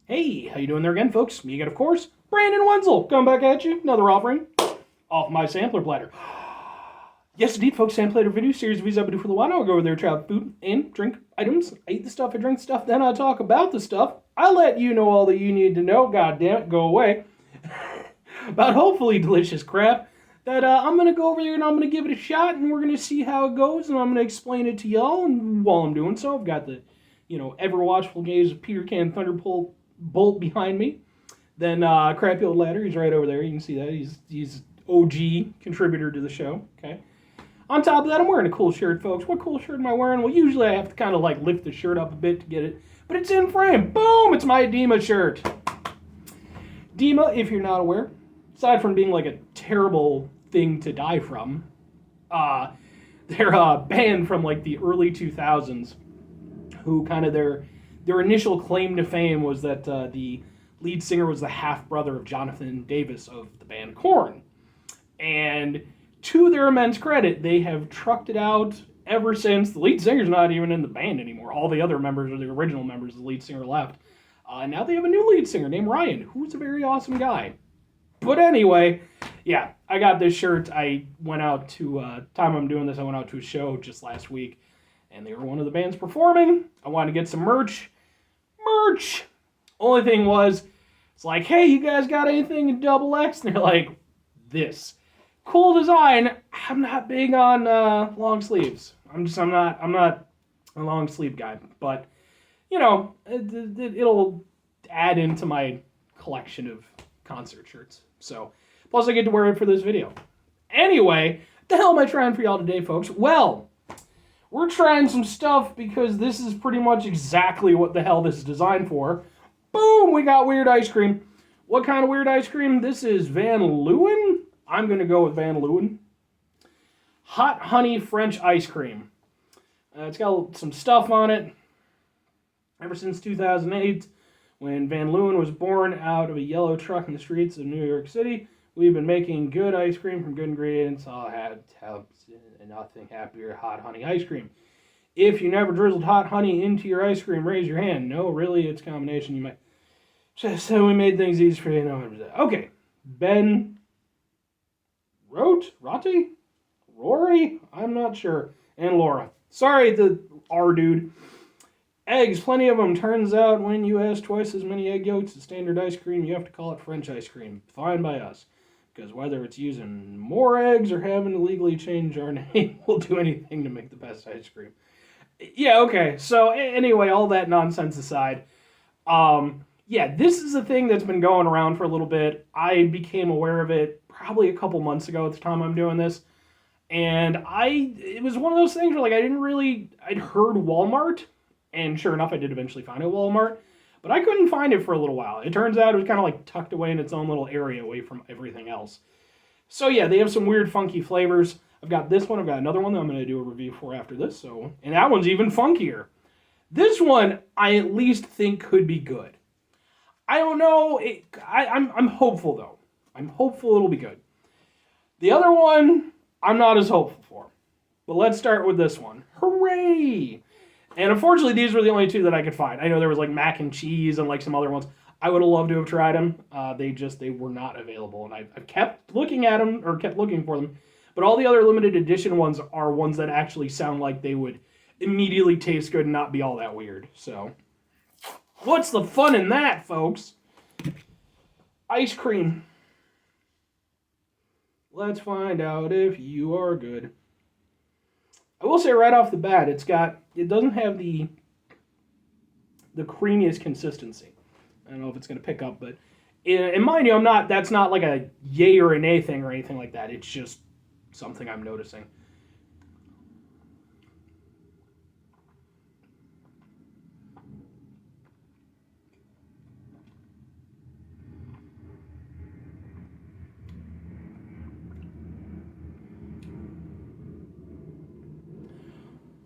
Hey, how you doing there again, folks? Me again, of course, Brandon Wenzel, coming back at you. Another offering off my sampler platter. Yes, indeed, folks, sampler platter video series we do for the while. I'll go over there, try out food and drink items. I eat the stuff, I drink the stuff, then I talk about the stuff. I let you know all that you need to know. God damn it, go away. About hopefully delicious crap that I'm gonna go over there and I'm gonna give it a shot and we're gonna see how it goes and I'm gonna explain it to y'all. And while I'm doing so, I've got the ever watchful gaze of Peter Can Thunderbolt behind me. Then Crappy Old Ladder, he's right over there. You can see that he's OG contributor to the show. Okay. On top of that, I'm wearing a cool shirt, folks. What cool shirt am I wearing? Well, usually I have to kind of like lift the shirt up a bit to get it, but it's in frame. Boom! It's my Dima shirt. Dima, if you're not aware, aside from being like a terrible thing to die from, they're a band from like the early 2000s who kind of their initial claim to fame was that the lead singer was the half brother of Jonathan Davis of the band Korn. And to their immense credit, they have trucked it out ever since. The lead singer's not even in the band anymore. All the other members are the original members. The lead singer left. Now they have a new lead singer named Ryan, who's a very awesome guy. But anyway, yeah, I got this shirt. I went out to, time I'm doing this, I went out to a show just last week, and they were one of the bands performing. I wanted to get some merch. Only thing was, it's like, hey, you guys got anything in double X? And they're like, this. Cool design. I'm not big on long sleeves. I'm not a long sleeve guy. But, it'll add into my collection of concert shirts. So, plus I get to wear it for this video. Anyway, what the hell am I trying for y'all today, folks? Well, we're trying some stuff because this is pretty much exactly what the hell this is designed for. Boom, we got weird ice cream. What kind of weird ice cream? This is Van Leeuwen. I'm going to go with Van Leeuwen. Hot honey French ice cream. It's got some stuff on it. Ever since 2008, when Van Leeuwen was born out of a yellow truck in the streets of New York City, we've been making good ice cream from good ingredients. I'll have nothing happier, hot honey ice cream. If you never drizzled hot honey into your ice cream, raise your hand. No, really, it's a combination. You might just say we made things easy for you. No, okay. Ben Rotti? Rory? I'm not sure. And Laura. Sorry, the R dude. Eggs, plenty of them. Turns out when you ask twice as many egg yolks as standard ice cream, you have to call it French ice cream. Fine by us. Because whether it's using more eggs or having to legally change our name, we'll do anything to make the best ice cream. Yeah, okay. So anyway, all that nonsense aside, this is a thing that's been going around for a little bit. I became aware of it probably a couple months ago at the time I'm doing this. And it was one of those things where I'd heard Walmart, and sure enough, I did eventually find it at Walmart, but I couldn't find it for a little while. It turns out it was kind of like tucked away in its own little area away from everything else. So yeah, they have some weird funky flavors. I've got this one, I've got another one that I'm going to do a review for after this, and that one's even funkier. This one, I at least think could be good. I don't know, I'm hopeful though. I'm hopeful it'll be good. The other one, I'm not as hopeful for. But let's start with this one. Hooray! And unfortunately, these were the only two that I could find. I know there was like mac and cheese and like some other ones. I would have loved to have tried them. They were not available. And I've kept looking at them, or kept looking for them. But all the other limited edition ones are ones that actually sound like they would immediately taste good and not be all that weird. So, what's the fun in that, folks? Ice cream. Let's find out if you are good. I will say right off the bat, it doesn't have the creamiest consistency. I don't know if it's going to pick up, but and mind you, that's not like a yay or a nay thing or anything like that. It's just something I'm noticing.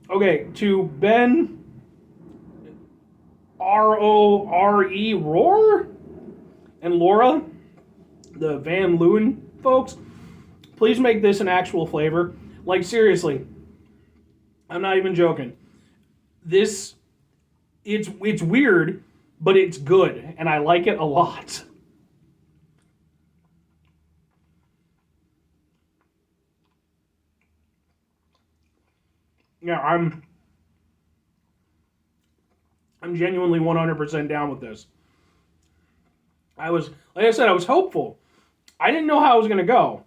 Okay, to Ben Rore Roar and Laura, the Van Leeuwen folks, please make this an actual flavor. Like seriously, I'm not even joking. It's weird but it's good, and I like it a lot. Yeah, I'm genuinely 100% down with this. I was, like I said, I was hopeful. I didn't know how it was going to go.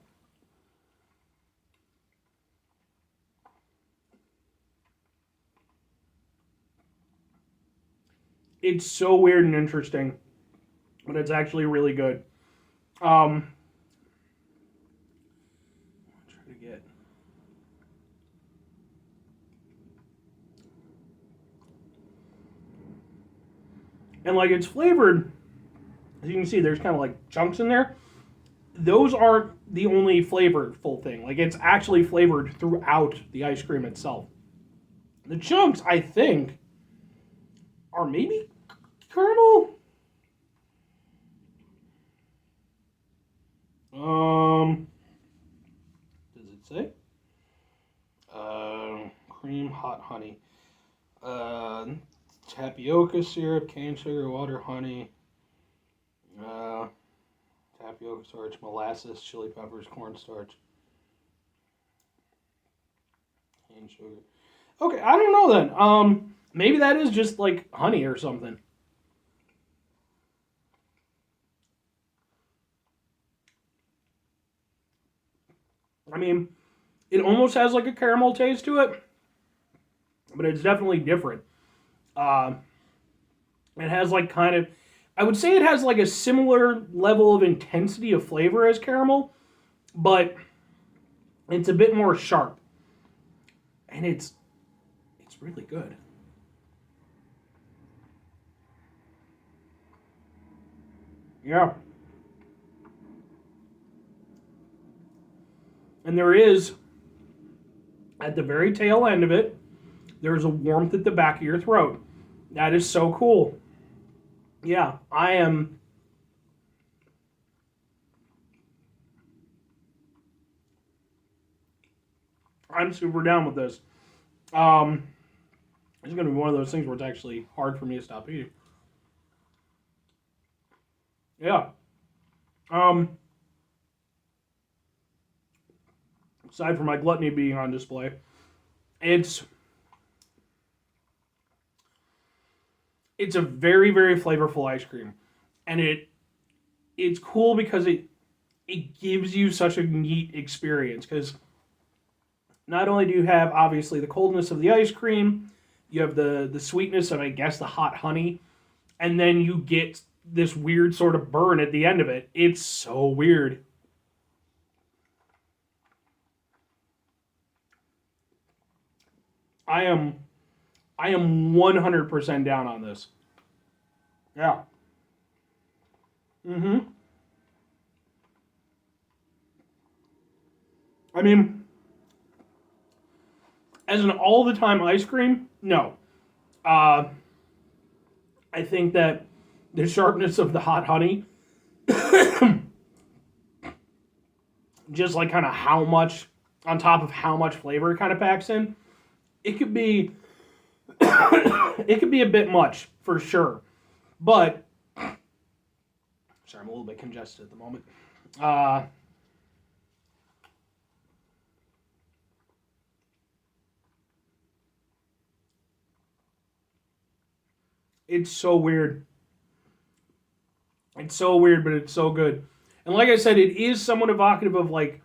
It's so weird and interesting, but it's actually really good. Try to get. And like it's flavored, as you can see, there's kind of like chunks in there. Those aren't the only flavorful thing. Like it's actually flavored throughout the ice cream itself. The chunks, I think, are maybe caramel. Does it say? Cream, hot honey, uh, tapioca syrup, cane sugar, water, honey, uh, tapioca starch, molasses, chili peppers, cornstarch, cane sugar. Okay, I don't know then. Maybe that is just like honey or something. I mean, it almost has like a caramel taste to it, but it's definitely different. Uh, it has like kind of, I would say it has like a similar level of intensity of flavor as caramel, but it's a bit more sharp, and it's really good. Yeah, and there is at the very tail end of it, there's a warmth at the back of your throat. That is so cool. Yeah, I'm super down with this. Um, it's gonna be one of those things where it's actually hard for me to stop eating. Yeah. Um, Aside from my gluttony being on display, it's it's a very very flavorful ice cream, and it's cool because it gives you such a neat experience because not only do you have obviously the coldness of the ice cream, you have the sweetness of I guess the hot honey, and then you get this weird sort of burn at the end of it. It's so weird. I am I am 100% down on this. Yeah. Mhm. I mean, as an all the time ice cream, no. Uh I think that the sharpness of the hot honey, just like kind of how much on top of how much flavor it kind of packs in, it could be it could be a bit much for sure. But sorry, I'm a little bit congested at the moment. Uh, it's so weird. It's so weird, but it's so good. And like I said, it is somewhat evocative of like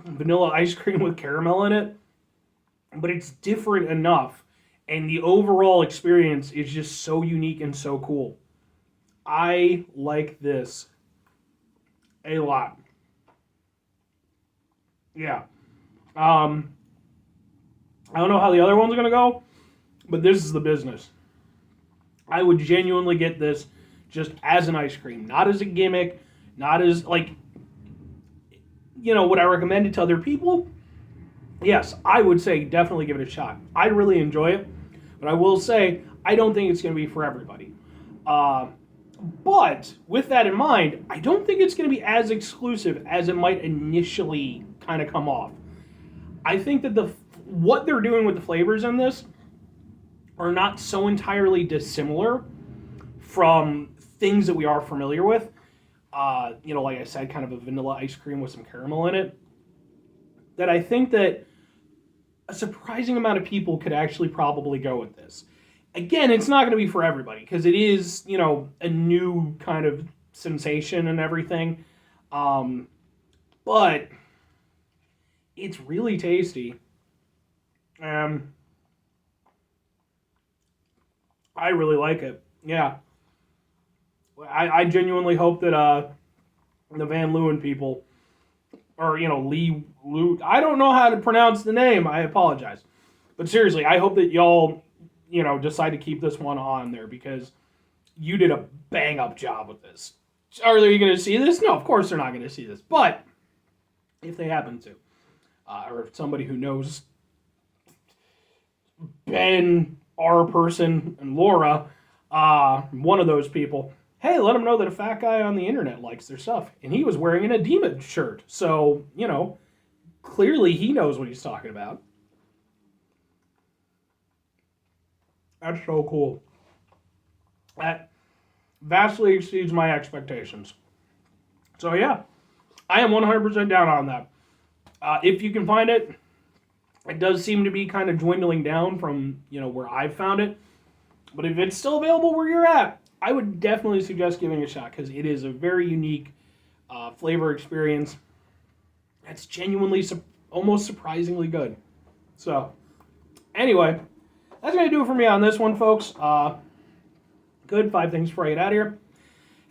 vanilla ice cream with caramel in it, but it's different enough. And the overall experience is just so unique and so cool. I like this a lot. Yeah. Um, I don't know how the other one's gonna go, but this is the business. I would genuinely get this just as an ice cream, not as a gimmick, not as like would I recommend it to other people? Yes, I would say definitely give it a shot. I really enjoy it, but I will say I don't think it's going to be for everybody. Uh, but with that in mind, I don't think it's going to be as exclusive as it might initially kind of come off. I think that the what they're doing with the flavors in this are not so entirely dissimilar from things that we are familiar with. Like I said, kind of a vanilla ice cream with some caramel in it. That I think that a surprising amount of people could actually probably go with this. Again, it's not going to be for everybody because it is, a new kind of sensation and everything. But it's really tasty. I really like it. Yeah. I genuinely hope that the Van Leeuwen people, or, I don't know how to pronounce the name. I apologize. But seriously, I hope that y'all, decide to keep this one on there because you did a bang-up job with this. Are they going to see this? No, of course they're not going to see this. But if they happen to, or if somebody who knows Ben, our person, and Laura, one of those people, hey, let them know that a fat guy on the internet likes their stuff. And he was wearing an edema shirt. So, clearly he knows what he's talking about. That's so cool. That vastly exceeds my expectations. So, yeah, I am 100% down on that. If you can find it, it does seem to be kind of dwindling down from, where I've found it. But if it's still available where you're at, I would definitely suggest giving it a shot because it is a very unique flavor experience. That's genuinely almost surprisingly good. So, anyway, that's going to do it for me on this one, folks. Good. 5 things before I get out of here.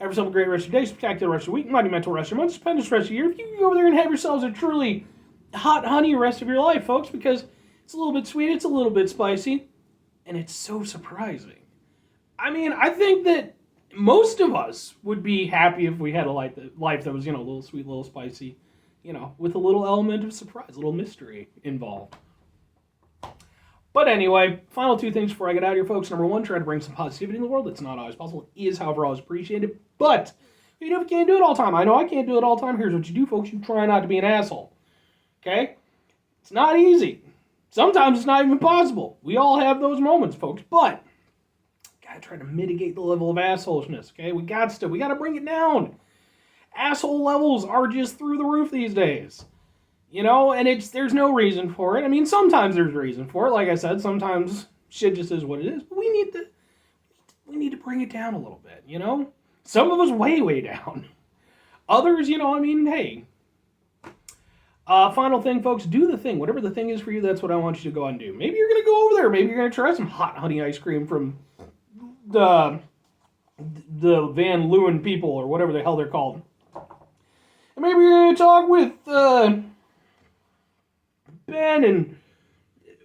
Have yourself a great rest of your day, spectacular rest of your week, monumental rest of your month, stupendous rest of your year. If you can go over there and have yourselves a truly hot honey rest of your life, folks, because it's a little bit sweet, it's a little bit spicy, and it's so surprising. I mean, I think that most of us would be happy if we had a life that was, a little sweet, a little spicy, with a little element of surprise, a little mystery involved. But anyway, final 2 things before I get out of here, folks. Number 1, try to bring some positivity in the world. That's not always possible. It is, however, always appreciated. But if you can't do it all the time, I know I can't do it all the time. Here's what you do, folks. You try not to be an asshole. Okay? It's not easy. Sometimes it's not even possible. We all have those moments, folks. But gotta try to mitigate the level of assholishness. Okay? We gotta bring it down. Asshole levels are just through the roof these days. And there's no reason for it. I mean, sometimes there's a reason for it. Like I said, sometimes shit just is what it is. But we need to bring it down a little bit, Some of us way, way down. Others, hey. Final thing, folks, do the thing. Whatever the thing is for you, that's what I want you to go and do. Maybe you're going to go over there. Maybe you're going to try some hot honey ice cream from the Van Leeuwen people or whatever the hell they're called. And maybe you're going to talk with Ben and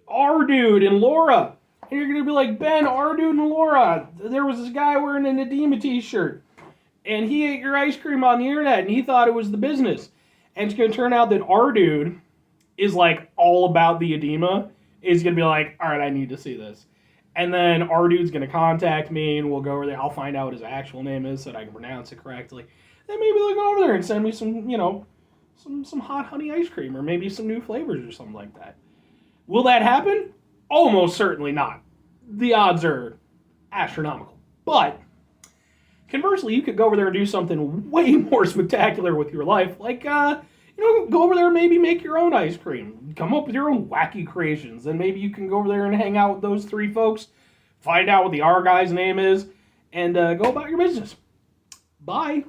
our dude and Laura. And you're going to be like, Ben, our dude, and Laura, there was this guy wearing an edema t-shirt. And he ate your ice cream on the internet and he thought it was the business. And it's going to turn out that our dude is like all about the edema. Is going to be like, all right, I need to see this. And then our dude's going to contact me and we'll go over there. I'll find out what his actual name is so that I can pronounce it correctly. Then maybe they'll go over there and send me some hot honey ice cream or maybe some new flavors or something like that. Will that happen? Almost certainly not. The odds are astronomical. But conversely, you could go over there and do something way more spectacular with your life. Like, go over there and maybe make your own ice cream. Come up with your own wacky creations. Then maybe you can go over there and hang out with those 3 folks, find out what the R guy's name is, and go about your business. Bye.